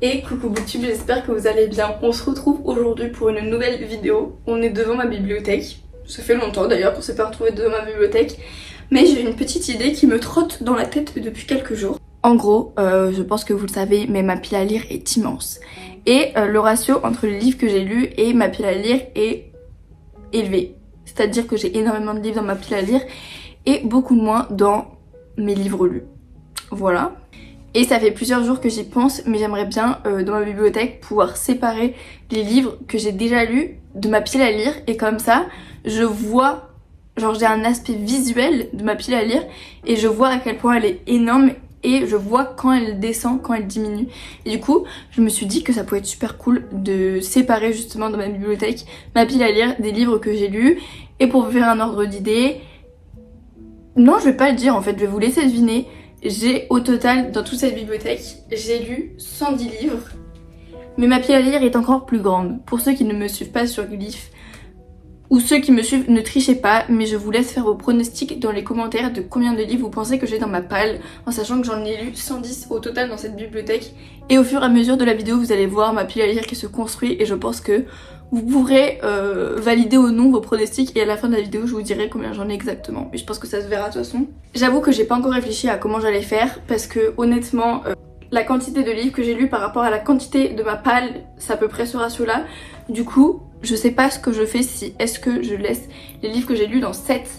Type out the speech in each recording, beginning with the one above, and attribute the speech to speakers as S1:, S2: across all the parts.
S1: Et coucou Booktube, j'espère que vous allez bien. On se retrouve aujourd'hui pour une nouvelle vidéo. On est devant ma bibliothèque. Ça fait longtemps d'ailleurs qu'on s'est pas retrouvé devant ma bibliothèque. Mais j'ai une petite idée qui me trotte dans la tête depuis quelques jours. En gros, je pense que vous le savez, mais ma pile à lire est immense. Et le ratio entre les livres que j'ai lus et ma pile à lire est élevé. C'est-à-dire que j'ai énormément de livres dans ma pile à lire et beaucoup moins dans mes livres lus. Voilà. Et ça fait plusieurs jours que j'y pense, mais j'aimerais bien dans ma bibliothèque pouvoir séparer les livres que j'ai déjà lus de ma pile à lire. Et comme ça, je vois, genre j'ai un aspect visuel de ma pile à lire et je vois à quel point elle est énorme et je vois quand elle descend, quand elle diminue. Et du coup, je me suis dit que ça pouvait être super cool de séparer justement dans ma bibliothèque ma pile à lire des livres que j'ai lus. Et pour vous faire un ordre d'idée, non je vais pas le dire en fait, je vais vous laisser deviner. J'ai au total, dans toute cette bibliothèque, j'ai lu 110 livres. Mais ma pile à lire est encore plus grande. Pour ceux qui ne me suivent pas sur Glyph, ou ceux qui me suivent, ne trichez pas, mais je vous laisse faire vos pronostics dans les commentaires de combien de livres vous pensez que j'ai dans ma palle, en sachant que j'en ai lu 110 au total dans cette bibliothèque. Et au fur et à mesure de la vidéo, vous allez voir ma pile à lire qui se construit, et je pense que vous pourrez valider ou non vos pronostics, et à la fin de la vidéo je vous dirai combien j'en ai exactement. Mais je pense que ça se verra de toute façon. J'avoue que j'ai pas encore réfléchi à comment j'allais faire parce que honnêtement la quantité de livres que j'ai lus par rapport à la quantité de ma palle, c'est à peu près ce ratio là. Du coup je sais pas ce que je fais, si est-ce que je laisse les livres que j'ai lus dans cette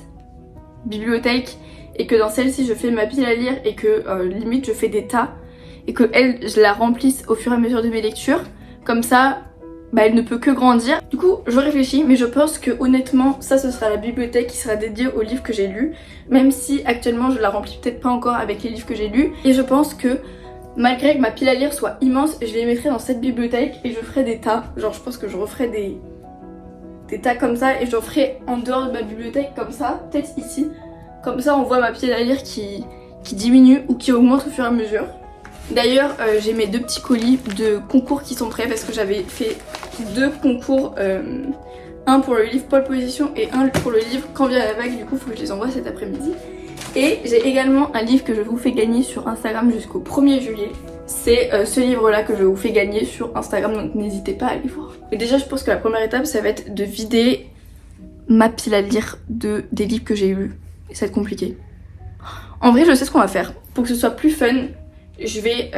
S1: bibliothèque et que dans celle-ci je fais ma pile à lire et que limite je fais des tas et que elle je la remplisse au fur et à mesure de mes lectures. Comme ça bah elle ne peut que grandir. Du coup je réfléchis, mais je pense que honnêtement ça ce sera la bibliothèque qui sera dédiée aux livres que j'ai lus, même si actuellement je la remplis peut-être pas encore avec les livres que j'ai lus. Et je pense que malgré que ma pile à lire soit immense, je les mettrai dans cette bibliothèque et je ferai des tas. Genre je pense que je referai des tas comme ça et je ferai en dehors de ma bibliothèque comme ça, peut-être ici. Comme ça on voit ma pile à lire qui diminue ou qui augmente au fur et à mesure. D'ailleurs j'ai mes deux petits colis de concours qui sont prêts parce que j'avais fait deux concours, un pour le livre Pole Position et un pour le livre Quand vient la vague. Du coup il faut que je les envoie cet après-midi. Et j'ai également un livre que je vous fais gagner sur Instagram jusqu'au 1er juillet. C'est ce livre là que je vous fais gagner sur Instagram, donc n'hésitez pas à aller voir. Et déjà je pense que la première étape ça va être de vider ma pile à lire des livres que j'ai lus. Et ça va être compliqué. En vrai je sais ce qu'on va faire. Pour que ce soit plus fun, je vais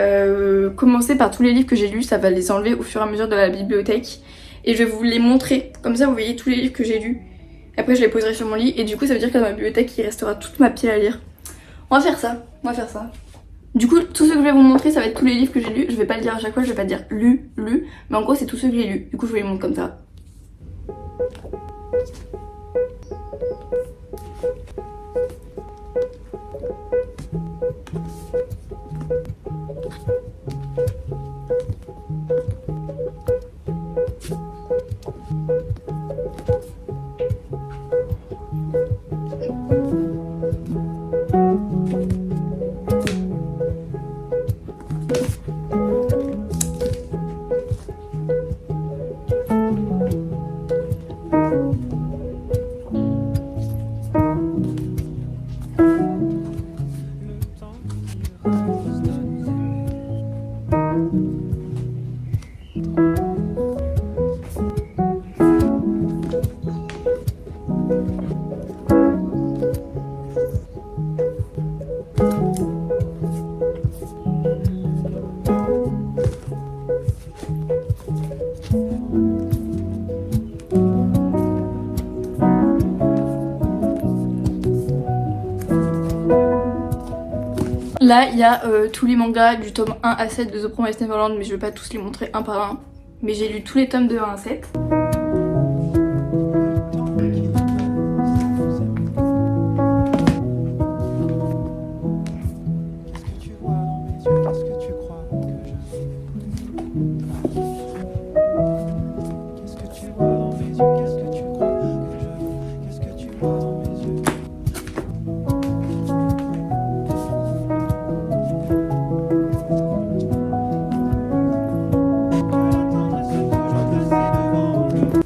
S1: commencer par tous les livres que j'ai lus, ça va les enlever au fur et à mesure de la bibliothèque. Et je vais vous les montrer, comme ça vous voyez tous les livres que j'ai lus. Après je les poserai sur mon lit et du coup ça veut dire que dans ma bibliothèque il restera toute ma pile à lire. On va faire ça, on va faire ça. Du coup tout ce que je vais vous montrer ça va être tous les livres que j'ai lus. Je vais pas le dire à chaque fois, je vais pas dire lu, mais en gros c'est tous ceux que j'ai lus. Du coup je vous les montre comme ça. Là il y a tous les mangas du tome 1 à 7 de The Promised Neverland, mais je vais pas tous les montrer un par un. Mais j'ai lu tous les tomes de 1 à 7.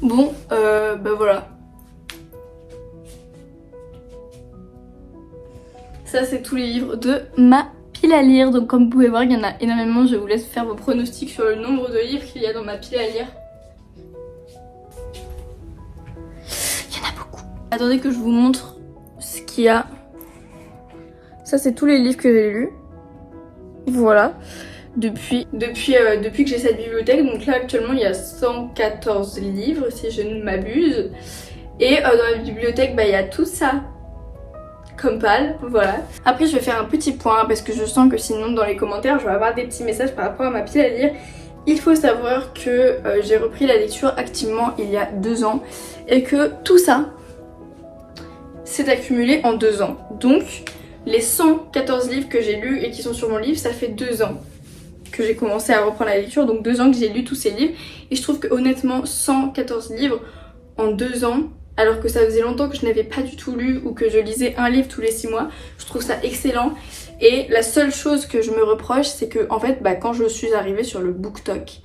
S1: Bon, bah voilà. Ça c'est tous les livres de ma pile pile à lire. Donc comme vous pouvez voir, il y en a énormément. Je vous laisse faire vos pronostics sur le nombre de livres qu'il y a dans ma pile à lire. Il y en a beaucoup. Attendez que je vous montre ce qu'il y a. Ça c'est tous les livres que j'ai lus. Voilà. Depuis que j'ai cette bibliothèque, donc là actuellement il y a 114 livres si je ne m'abuse. Et dans la bibliothèque il y a tout ça comme pal, voilà. Après je vais faire un petit point parce que je sens que sinon dans les commentaires je vais avoir des petits messages par rapport à ma pile à lire. Il faut savoir que j'ai repris la lecture activement il y a 2 ans et que tout ça s'est accumulé en 2 ans. Donc les 114 livres que j'ai lus et qui sont sur mon livre, ça fait 2 ans que j'ai commencé à reprendre la lecture, donc 2 ans que j'ai lu tous ces livres. Et je trouve que honnêtement 114 livres en 2 ans, alors que ça faisait longtemps que je n'avais pas du tout lu ou que je lisais un livre tous les 6 mois, je trouve ça excellent. Et la seule chose que je me reproche, c'est que en fait quand je suis arrivée sur le BookTok,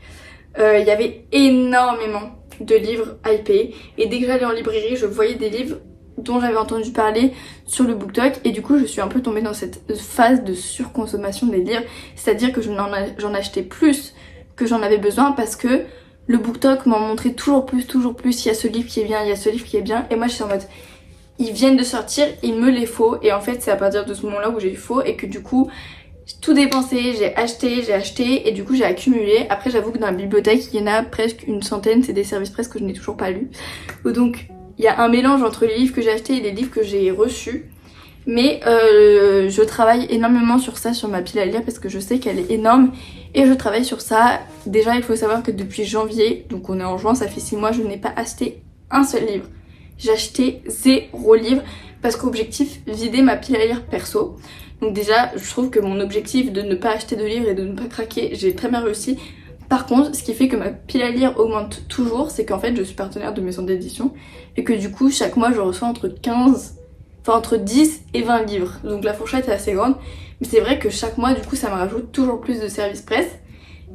S1: il y avait énormément de livres hypés et dès que j'allais en librairie je voyais des livres dont j'avais entendu parler sur le BookTok et du coup je suis un peu tombée dans cette phase de surconsommation des livres, c'est-à-dire que j'en achetais plus que j'en avais besoin parce que le BookTok m'en montrait toujours plus, il y a ce livre qui est bien, il y a ce livre qui est bien et moi je suis en mode ils viennent de sortir, il me les faut et en fait c'est à partir de ce moment là où j'ai eu faux et que du coup j'ai tout dépensé, j'ai acheté et du coup j'ai accumulé. Après j'avoue que dans la bibliothèque il y en a presque une centaine, c'est des services presse que je n'ai toujours pas lus, donc il y a un mélange entre les livres que j'ai achetés et les livres que j'ai reçus. Mais je travaille énormément sur ça, sur ma pile à lire, parce que je sais qu'elle est énorme. Et je travaille sur ça. Déjà, il faut savoir que depuis janvier, donc on est en juin, ça fait 6 mois, je n'ai pas acheté un seul livre. J'ai acheté 0 livre, parce qu'objectif, vider ma pile à lire perso. Donc déjà, je trouve que mon objectif de ne pas acheter de livres et de ne pas craquer, j'ai très bien réussi. Par contre, ce qui fait que ma pile à lire augmente toujours, c'est qu'en fait je suis partenaire de maison d'édition et que du coup chaque mois je reçois entre 10 et 20 livres. Donc la fourchette est assez grande, mais c'est vrai que chaque mois du coup ça me rajoute toujours plus de services presse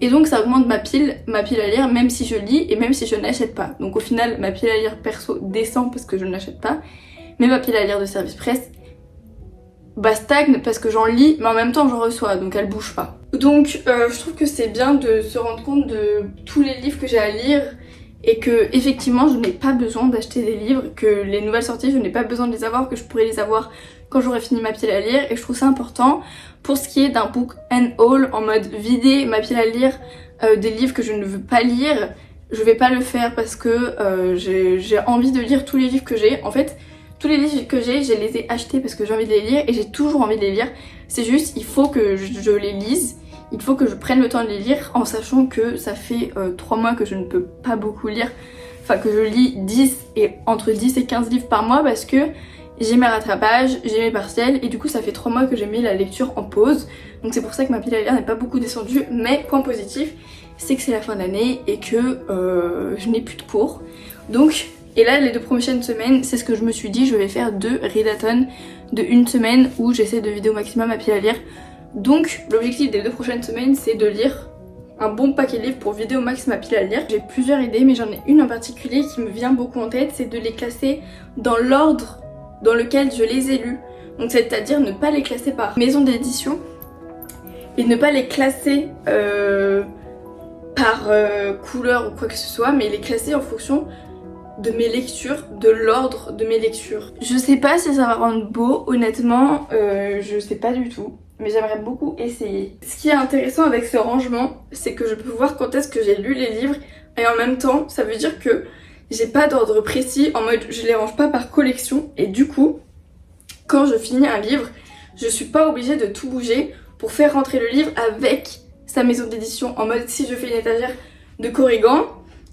S1: et donc ça augmente ma pile à lire même si je lis et même si je n'achète pas. Donc au final ma pile à lire perso descend parce que je n'achète pas, mais ma pile à lire de service presse stagne parce que j'en lis mais en même temps j'en reçois donc elle bouge pas. Donc je trouve que c'est bien de se rendre compte de tous les livres que j'ai à lire et que effectivement je n'ai pas besoin d'acheter des livres, que les nouvelles sorties je n'ai pas besoin de les avoir, que je pourrais les avoir quand j'aurai fini ma pile à lire et je trouve ça important. Pour ce qui est d'un book and haul en mode vider ma pile à lire des livres que je ne veux pas lire, je vais pas le faire parce que j'ai envie de lire tous les livres que j'ai. En fait tous les livres que j'ai, je les ai achetés parce que j'ai envie de les lire et j'ai toujours envie de les lire. C'est juste, il faut que je les lise, il faut que je prenne le temps de les lire en sachant que ça fait 3 mois que je ne peux pas beaucoup lire. Enfin que je lis entre 10 et 15 livres par mois parce que j'ai mes rattrapages, j'ai mes partiels et du coup ça fait 3 mois que j'ai mis la lecture en pause. Donc c'est pour ça que ma pile à lire n'est pas beaucoup descendue, mais point positif, c'est que c'est la fin d'année et que je n'ai plus de cours. Donc... Et là, les 2 prochaines semaines, c'est ce que je me suis dit, je vais faire 2 readathons de 1 semaine où j'essaie de vider au maximum ma pile à lire. Donc l'objectif des 2 prochaines semaines, c'est de lire un bon paquet de livres pour vider au max ma pile à lire. J'ai plusieurs idées, mais j'en ai une en particulier qui me vient beaucoup en tête, c'est de les classer dans l'ordre dans lequel je les ai lus. Donc c'est-à-dire ne pas les classer par maison d'édition et ne pas les classer par couleur ou quoi que ce soit, mais les classer en fonction de mes lectures, de l'ordre de mes lectures. Je sais pas si ça va rendre beau, honnêtement, je sais pas du tout, mais j'aimerais beaucoup essayer. Ce qui est intéressant avec ce rangement, c'est que je peux voir quand est-ce que j'ai lu les livres et en même temps, ça veut dire que j'ai pas d'ordre précis, en mode je les range pas par collection et du coup, quand je finis un livre, je suis pas obligée de tout bouger pour faire rentrer le livre avec sa maison d'édition, en mode si je fais une étagère de Corrigan,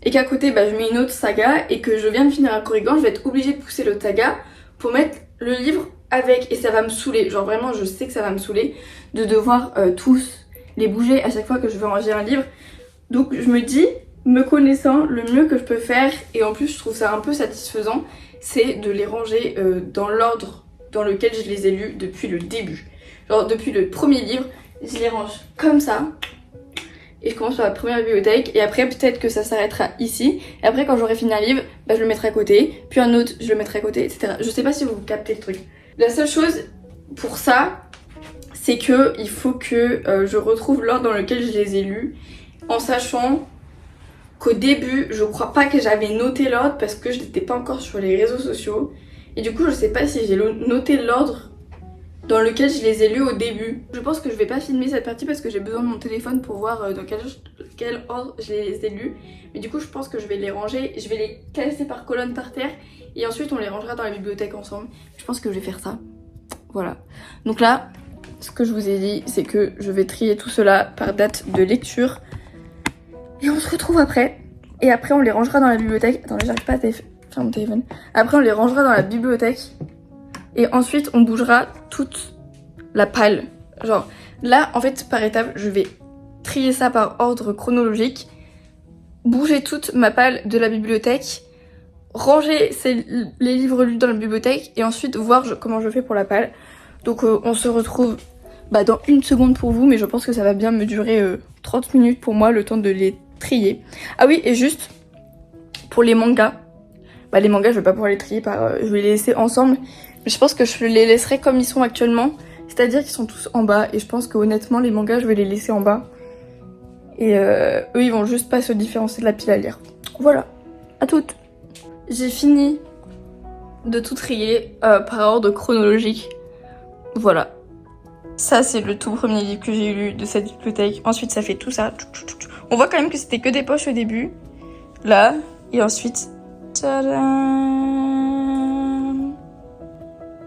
S1: et qu'à côté je mets une autre saga et que je viens de finir un Corrigan, je vais être obligée de pousser l'autre saga pour mettre le livre avec et ça va me saouler, genre vraiment je sais que ça va me saouler de devoir tous les bouger à chaque fois que je veux ranger un livre. Donc je me dis, me connaissant, le mieux que je peux faire, et en plus je trouve ça un peu satisfaisant, c'est de les ranger dans l'ordre dans lequel je les ai lus depuis le début. Genre depuis le premier livre, je les range comme ça. Et je commence par la première bibliothèque et après peut-être que ça s'arrêtera ici. Et après quand j'aurai fini un livre, je le mettrai à côté. Puis un autre, je le mettrai à côté, etc. Je sais pas si vous captez le truc. La seule chose pour ça, c'est que il faut que je retrouve l'ordre dans lequel je les ai lus, en sachant qu'au début, je crois pas que j'avais noté l'ordre parce que je n'étais pas encore sur les réseaux sociaux. Et du coup, je sais pas si j'ai noté l'ordre dans lequel je les ai lus au début. Je pense que je vais pas filmer cette partie parce que j'ai besoin de mon téléphone pour voir dans quel ordre je les ai lus. Mais du coup, je pense que je vais les ranger, je vais les classer par colonne par terre et ensuite on les rangera dans la bibliothèque ensemble. Je pense que je vais faire ça. Voilà. Donc là, ce que je vous ai dit, c'est que je vais trier tout cela par date de lecture. Et on se retrouve après. Et après, on les rangera dans la bibliothèque. Attendez, j'arrive pas à faire mon téléphone. Après, on les rangera dans la bibliothèque. Et ensuite, on bougera toute la palle. Genre, là, en fait, par étape, je vais trier ça par ordre chronologique. Bouger toute ma palle de la bibliothèque. Ranger les livres lus dans la bibliothèque. Et ensuite, voir comment je fais pour la palle. Donc, on se retrouve dans 1 seconde pour vous. Mais je pense que ça va bien me durer 30 minutes pour moi, le temps de les trier. Ah oui, et juste, pour les mangas. Les mangas, je vais pas pouvoir les trier je vais les laisser ensemble. Mais je pense que je les laisserai comme ils sont actuellement. C'est-à-dire qu'ils sont tous en bas. Et je pense que honnêtement, les mangas, je vais les laisser en bas. Et eux, ils vont juste pas se différencier de la pile à lire. Voilà. À toutes. J'ai fini de tout trier par ordre chronologique. Voilà. Ça, c'est le tout premier livre que j'ai lu de cette bibliothèque. Ensuite, ça fait tout ça. On voit quand même que c'était que des poches au début. Là. Et ensuite... Tadam.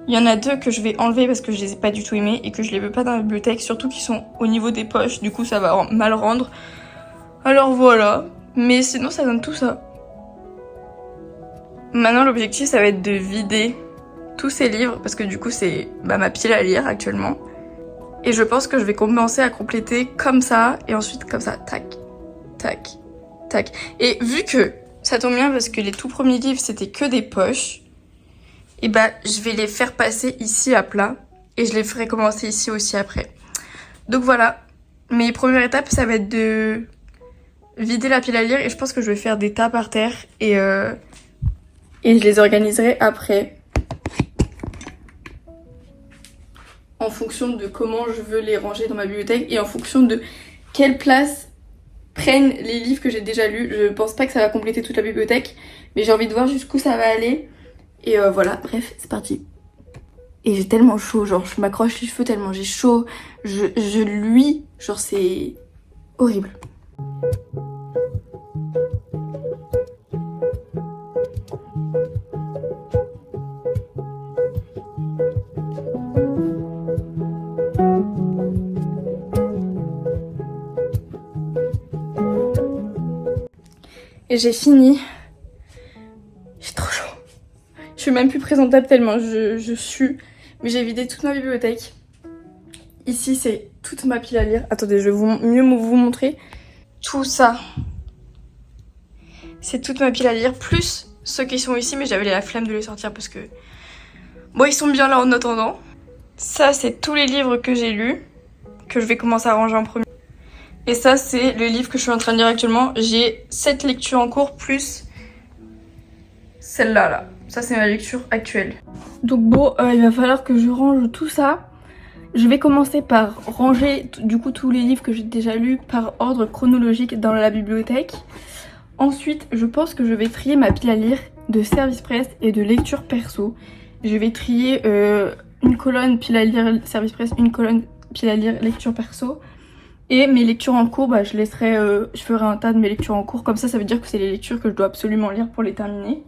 S1: Il y en a 2 que je vais enlever parce que je les ai pas du tout aimés et que je les veux pas dans la bibliothèque. Surtout qu'ils sont au niveau des poches. Du coup, ça va mal rendre. Alors voilà. Mais sinon, ça donne tout ça. Maintenant, l'objectif, ça va être de vider tous ces livres. Parce que du coup, c'est ma pile à lire actuellement. Et je pense que je vais commencer à compléter comme ça. Et ensuite comme ça. Tac, tac, tac. Et vu que ça tombe bien parce que les tout premiers livres c'était que des poches. Et je vais les faire passer ici à plat. Et je les ferai commencer ici aussi après. Donc voilà. Mes premières étapes ça va être de vider la pile à lire. Et je pense que je vais faire des tas par terre. Et je les organiserai après. En fonction de comment je veux les ranger dans ma bibliothèque et en fonction de quelle place prennent les livres que j'ai déjà lus. Je pense pas que ça va compléter toute la bibliothèque, mais j'ai envie de voir jusqu'où ça va aller. Et voilà, bref, c'est parti. Et j'ai tellement chaud, genre je m'accroche les cheveux tellement j'ai chaud. Je luis, genre c'est horrible. Et j'ai fini. J'ai trop chaud. Je suis même plus présentable tellement je sue. Mais j'ai vidé toute ma bibliothèque. Ici c'est toute ma pile à lire. Attendez, je vais mieux vous montrer. Tout ça. C'est toute ma pile à lire. Plus ceux qui sont ici, mais j'avais la flemme de les sortir parce que... Bon, ils sont bien là en attendant. Ça c'est tous les livres que j'ai lus. Que je vais commencer à ranger en premier. Et ça, c'est le livre que je suis en train de lire actuellement. J'ai 7 lectures en cours plus celle-là. Là. Ça, c'est ma lecture actuelle. Donc bon, il va falloir que je range tout ça. Je vais commencer par ranger du coup tous les livres que j'ai déjà lus par ordre chronologique dans la bibliothèque. Ensuite, je pense que je vais trier ma pile à lire de service presse et de lecture perso. Je vais trier une colonne pile à lire service presse, une colonne pile à lire lecture perso. Et mes lectures en cours, je laisserai, je ferai un tas de mes lectures en cours. Comme ça veut dire que c'est les lectures que je dois absolument lire pour les terminer.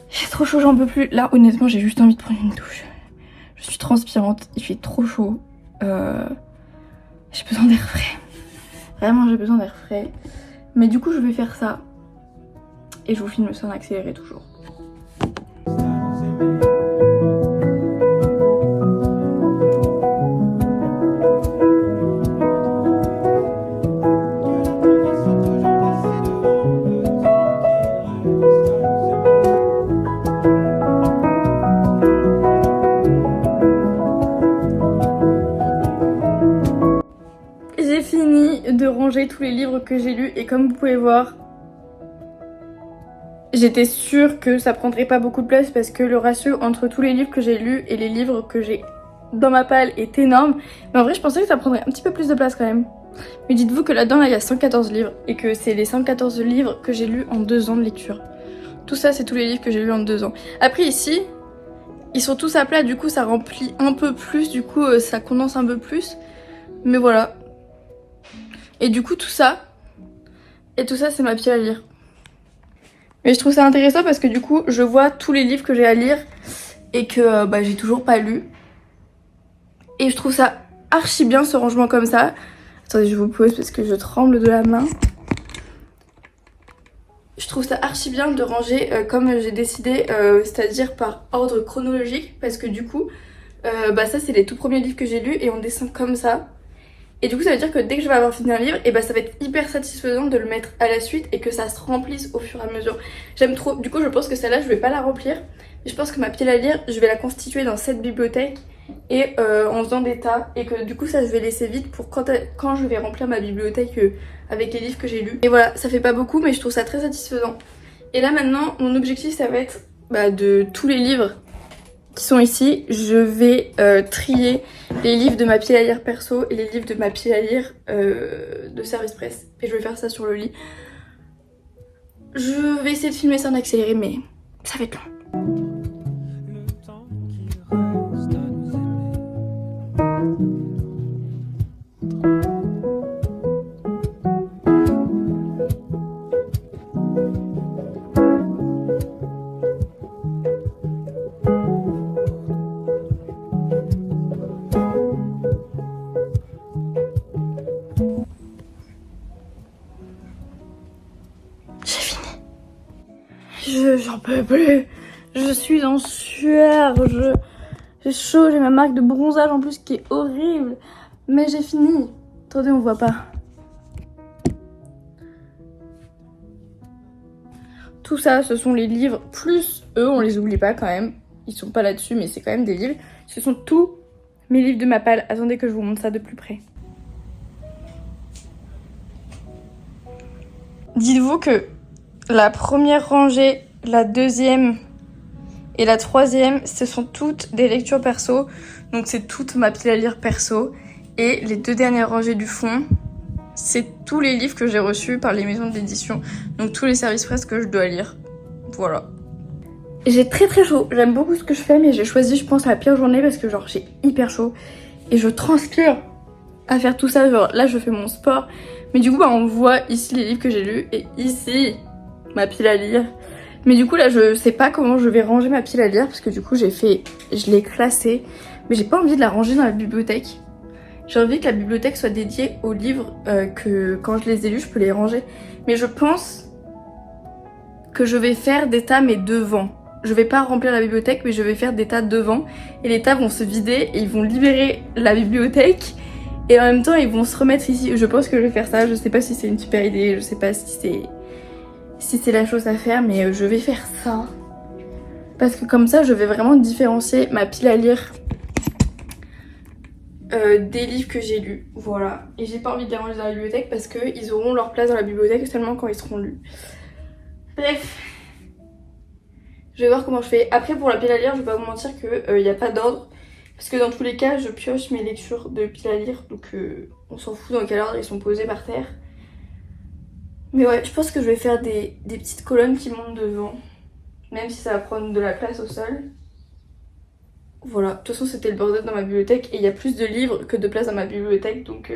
S1: J'ai trop chaud, j'en peux plus. Là, honnêtement, j'ai juste envie de prendre une douche. Je suis transpirante, il fait trop chaud. J'ai besoin d'air frais. Vraiment, j'ai besoin d'air frais. Mais du coup, je vais faire ça. Et je vous filme ça en accéléré toujours. J'ai fini de ranger tous les livres que j'ai lus et comme vous pouvez voir, j'étais sûre que ça prendrait pas beaucoup de place parce que le ratio entre tous les livres que j'ai lus et les livres que j'ai dans ma palle est énorme. Mais en vrai, je pensais que ça prendrait un petit peu plus de place quand même. Mais dites-vous que là-dedans, là, il y a 114 livres. Et que c'est les 114 livres que j'ai lus en 2 ans de lecture. Tout ça, c'est tous les livres que j'ai lus en 2 ans. Après, ici, ils sont tous à plat. Du coup, ça remplit un peu plus. Du coup, ça condense un peu plus. Mais voilà. Et du coup, tout ça, c'est ma pile à lire. Mais je trouve ça intéressant parce que du coup, je vois tous les livres que j'ai à lire et que j'ai toujours pas lu. Et je trouve ça archi bien ce rangement comme ça. Attendez, je vous pose parce que je tremble de la main. Je trouve ça archi bien de ranger comme j'ai décidé, c'est-à-dire par ordre chronologique. Parce que du coup, ça c'est les tout premiers livres que j'ai lus et on descend comme ça. Et du coup ça veut dire que dès que je vais avoir fini un livre, et ça va être hyper satisfaisant de le mettre à la suite et que ça se remplisse au fur et à mesure. J'aime trop, du coup je pense que celle-là je vais pas la remplir. Mais je pense que ma pile à lire, je vais la constituer dans cette bibliothèque et en faisant des tas. Et que du coup ça je vais laisser vide pour quand je vais remplir ma bibliothèque avec les livres que j'ai lus. Et voilà, ça fait pas beaucoup mais je trouve ça très satisfaisant. Et là maintenant mon objectif ça va être de tous les livres qui sont ici, je vais trier les livres de ma pile à lire perso et les livres de ma pile à lire de service presse. Et je vais faire ça sur le lit. Je vais essayer de filmer ça en accéléré, mais ça va être long. J'en peux plus. Je suis en sueur. J'ai chaud, j'ai ma marque de bronzage en plus qui est horrible. Mais j'ai fini. Attendez, on voit pas. Tout ça, ce sont les livres, plus eux, on les oublie pas quand même. Ils sont pas là-dessus, mais c'est quand même des livres. Ce sont tous mes livres de ma palle. Attendez que je vous montre ça de plus près. Dites-vous que la première rangée, la deuxième et la troisième, ce sont toutes des lectures perso. Donc c'est toute ma pile à lire perso. Et les 2 dernières rangées du fond, c'est tous les livres que j'ai reçus par les maisons d'édition. Donc tous les services presse que je dois lire. Voilà. J'ai très très chaud. J'aime beaucoup ce que je fais, mais j'ai choisi, je pense, la pire journée parce que genre j'ai hyper chaud. Et je transpire à faire tout ça. Genre là, je fais mon sport. Mais du coup, on voit ici les livres que j'ai lus et ici ma pile à lire. Mais du coup là je sais pas comment je vais ranger ma pile à lire parce que du coup je l'ai classée. Mais j'ai pas envie de la ranger dans la bibliothèque. J'ai envie que la bibliothèque soit dédiée aux livres que quand je les ai lus je peux les ranger. Mais je pense que je vais faire des tas mais devant. Je vais pas remplir la bibliothèque mais je vais faire des tas devant. Et les tas vont se vider et ils vont libérer la bibliothèque. Et en même temps ils vont se remettre ici. Je pense que je vais faire ça. Je sais pas si c'est une super idée. Je sais pas si c'est la chose à faire, mais je vais faire ça. Parce que comme ça, je vais vraiment différencier ma pile à lire des livres que j'ai lus. Voilà. Et j'ai pas envie de les ranger dans la bibliothèque parce qu'ils auront leur place dans la bibliothèque seulement quand ils seront lus. Bref. Je vais voir comment je fais. Après, pour la pile à lire, je vais pas vous mentir qu'il n'y a pas d'ordre. Parce que dans tous les cas, je pioche mes lectures de pile à lire. Donc on s'en fout dans quel ordre ils sont posés par terre. Mais ouais, je pense que je vais faire des petites colonnes qui montent devant. Même si ça va prendre de la place au sol. Voilà, de toute façon c'était le bordel dans ma bibliothèque. Et il y a plus de livres que de place dans ma bibliothèque. Donc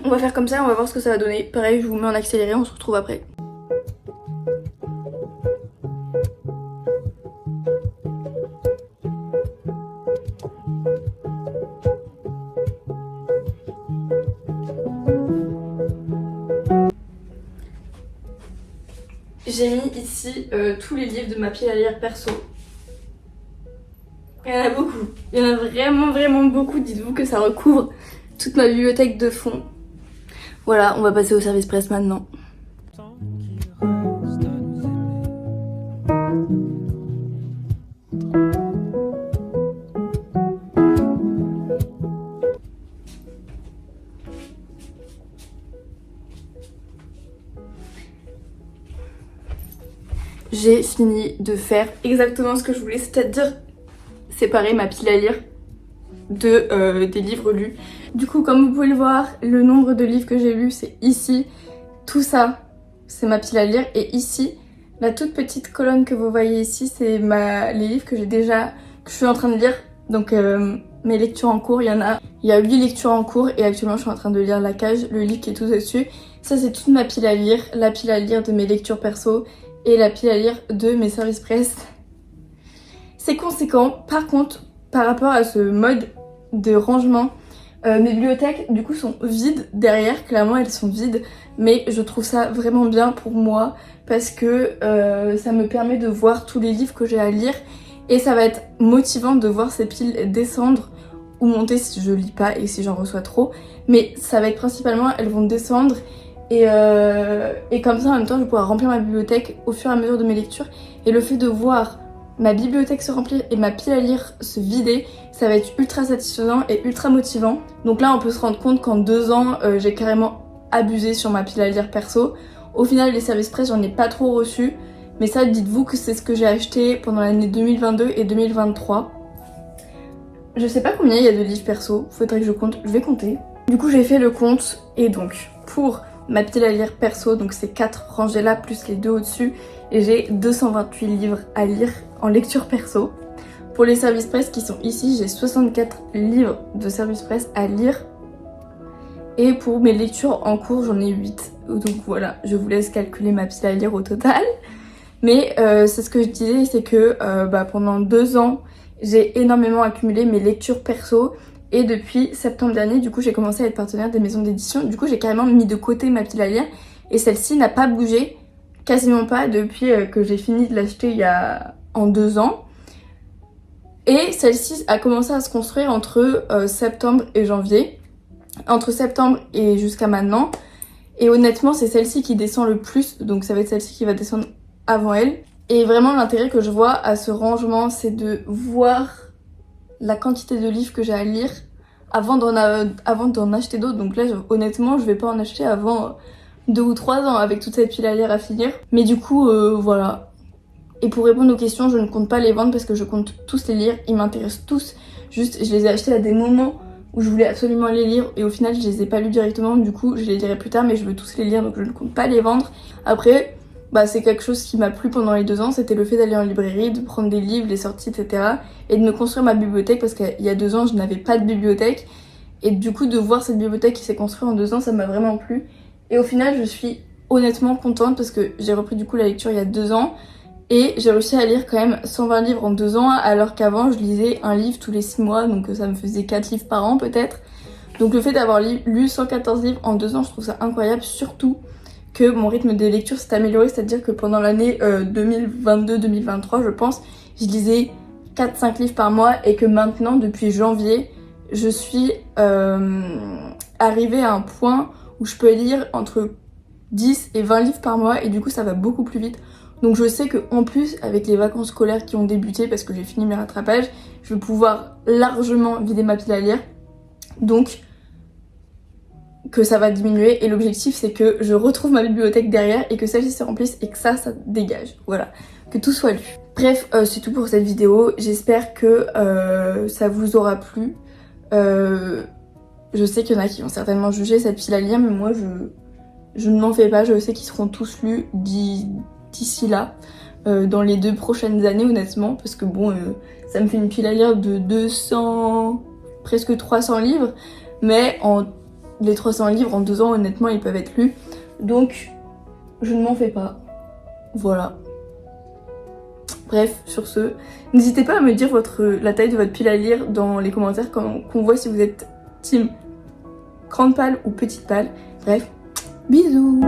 S1: on va faire comme ça, on va voir ce que ça va donner. Pareil, je vous mets en accéléré, on se retrouve après. J'ai mis ici tous les livres de ma pile à lire perso. Il y en a beaucoup. Il y en a vraiment vraiment beaucoup. Dites-vous que ça recouvre toute ma bibliothèque de fond. Voilà, on va passer au service presse maintenant. J'ai fini de faire exactement ce que je voulais, c'est-à-dire séparer ma pile à lire des livres lus. Du coup, comme vous pouvez le voir, le nombre de livres que j'ai lus c'est ici. Tout ça, c'est ma pile à lire. Et ici, la toute petite colonne que vous voyez ici, c'est les livres que je suis en train de lire. Donc mes lectures en cours, il y a 8 lectures en cours et actuellement je suis en train de lire La Cage, le livre qui est tout dessus. Ça c'est toute ma pile à lire, la pile à lire de mes lectures perso et la pile à lire de mes services presse. C'est conséquent. Par contre, par rapport à ce mode de rangement, mes bibliothèques du coup sont vides derrière, clairement elles sont vides, mais je trouve ça vraiment bien pour moi parce que ça me permet de voir tous les livres que j'ai à lire et ça va être motivant de voir ces piles descendre ou monter si je lis pas et si j'en reçois trop, mais ça va être principalement, elles vont descendre et comme ça en même temps je vais pouvoir remplir ma bibliothèque au fur et à mesure de mes lectures et le fait de voir ma bibliothèque se remplir et ma pile à lire se vider, ça va être ultra satisfaisant et ultra motivant. Donc là on peut se rendre compte qu'en 2 ans j'ai carrément abusé sur ma pile à lire perso. Au final les services presse j'en ai pas trop reçu, mais ça dites-vous que c'est ce que j'ai acheté pendant l'année 2022 et 2023. Je sais pas combien il y a de livres perso, faudrait que je compte, je vais compter. Du coup j'ai fait le compte et donc pour ma pile à lire perso, donc c'est 4 rangées là plus les 2 au-dessus, et j'ai 228 livres à lire en lecture perso. Pour les services presse qui sont ici, j'ai 64 livres de services presse à lire. Et pour mes lectures en cours, j'en ai 8. Donc voilà, je vous laisse calculer ma pile à lire au total. Mais c'est ce que je disais, c'est que pendant 2 ans, j'ai énormément accumulé mes lectures perso. Et depuis septembre dernier, du coup, j'ai commencé à être partenaire des maisons d'édition. Du coup, j'ai carrément mis de côté ma pile à lire. Et celle-ci n'a pas bougé, quasiment pas, depuis que j'ai fini de l'acheter en 2 ans. Et celle-ci a commencé à se construire entre septembre et janvier. Entre septembre et jusqu'à maintenant. Et honnêtement, c'est celle-ci qui descend le plus. Donc ça va être celle-ci qui va descendre avant elle. Et vraiment, l'intérêt que je vois à ce rangement, c'est de voir la quantité de livres que j'ai à lire avant d'en acheter d'autres. Donc là, honnêtement, je vais pas en acheter avant 2 ou 3 ans avec toute cette pile à lire à finir. Mais du coup, voilà. Et pour répondre aux questions, je ne compte pas les vendre parce que je compte tous les lire. Ils m'intéressent tous. Juste, je les ai achetés à des moments où je voulais absolument les lire et au final, je les ai pas lus directement. Du coup, je les lirai plus tard, mais je veux tous les lire donc je ne compte pas les vendre. Après, c'est quelque chose qui m'a plu pendant les 2 ans. C'était le fait d'aller en librairie, de prendre des livres, les sorties, etc. Et de me construire ma bibliothèque parce qu'il y a 2 ans, je n'avais pas de bibliothèque. Et du coup, de voir cette bibliothèque qui s'est construite en 2 ans, ça m'a vraiment plu. Et au final, je suis honnêtement contente parce que j'ai repris du coup la lecture il y a 2 ans. Et j'ai réussi à lire quand même 120 livres en 2 ans, alors qu'avant je lisais un livre tous les 6 mois, donc ça me faisait 4 livres par an peut-être. Donc le fait d'avoir lu 114 livres en 2 ans, je trouve ça incroyable, surtout que mon rythme de lecture s'est amélioré, c'est-à-dire que pendant l'année 2022-2023, je pense, je lisais 4-5 livres par mois et que maintenant, depuis janvier, je suis arrivée à un point où je peux lire entre 10 et 20 livres par mois et du coup ça va beaucoup plus vite. Donc je sais qu'en plus, avec les vacances scolaires qui ont débuté parce que j'ai fini mes rattrapages, je vais pouvoir largement vider ma pile à lire. Donc que ça va diminuer et l'objectif c'est que je retrouve ma bibliothèque derrière et que celle-ci se remplisse et que ça dégage. Voilà, que tout soit lu. Bref, c'est tout pour cette vidéo. J'espère que ça vous aura plu. Je sais qu'il y en a qui vont certainement juger cette pile à lire, mais moi je ne m'en fais pas. Je sais qu'ils seront tous lus d'ici là, dans les 2 prochaines années honnêtement, parce que bon, ça me fait une pile à lire de 200, presque 300 livres, mais les 300 livres en 2 ans honnêtement ils peuvent être lus, donc je ne m'en fais pas. Voilà. Bref, sur ce, n'hésitez pas à me dire la taille de votre pile à lire dans les commentaires, qu'on voit si vous êtes team grande palle ou petite palle. Bref, bisous.